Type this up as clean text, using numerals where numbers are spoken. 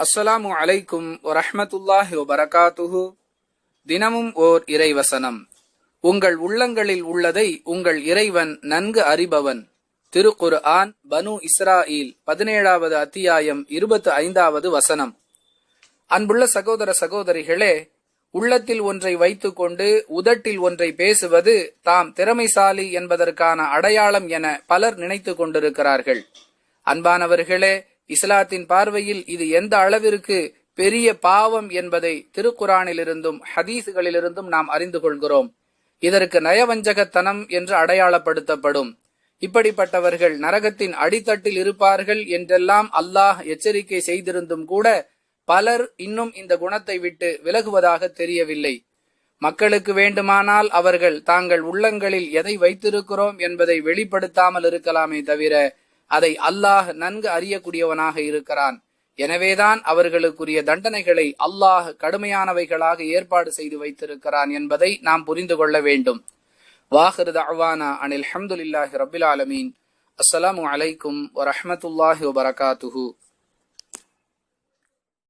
அஸ்ஸலாமு அலைக்கும் வரஹ்மத்துல்லாஹி வபரகாத்துஹு. தினமும் ஓர் இறைவசனம். உங்கள் உள்ளங்களில் உள்ளதை உங்கள் இறைவன் நன்கு அறிபவன். திருக்குர்ஆன் பனு இஸ்ராயில் 17வது அத்தியாயம் 25வது வசனம். அன்புள்ள சகோதர சகோதரிகளே, உள்ளத்தில் ஒன்றை வைத்துக்கொண்டு உதட்டில் ஒன்றை பேசுவது தாம் திறமைசாலி என்பதற்கான அடையாளம் என பலர் நினைத்து கொண்டிருக்கிறார்கள். அன்பானவர்களே, இஸ்லாத்தின் பார்வையில் இது எந்த அளவிற்கு பெரிய பாவம் என்பதை திருக்குரானிலிருந்தும் ஹதீசுகளிலிருந்தும் நாம் அறிந்து கொள்கிறோம். இதற்கு நயவஞ்சகத்தனம் என்று அடையாளப்படுத்தப்படும். இப்படிப்பட்டவர்கள் நரகத்தின் அடித்தட்டில் இருப்பார்கள் என்றெல்லாம் அல்லாஹ் எச்சரிக்கை செய்திருந்தும் கூட பலர் இன்னும் இந்த குணத்தை விட்டு விலகுவதாக தெரியவில்லை. மக்களுக்கு வேண்டுமானால் அவர்கள் தாங்கள் உள்ளங்களில் எதை வைத்திருக்கிறோம் என்பதை வெளிப்படுத்தாமல் இருக்கலாமே தவிர அதை அல்லாஹ் நன்கு அறியக்கூடியவனாக இருக்கிறான். எனவேதான் அவர்களுக்குரிய தண்டனைகளை அல்லாஹ் கடுமையானவைகளாக ஏற்பாடு செய்து வைத்திருக்கிறான் என்பதை நாம் புரிந்து கொள்ள வேண்டும். வாஹிரு தஅவானா அனில் ஹம்துலில்லாஹி ரப்பில் ஆலமீன். அஸ்ஸலாமு அலைக்கும் வரஹ்மத்துல்லாஹி வபரகாத்துஹு.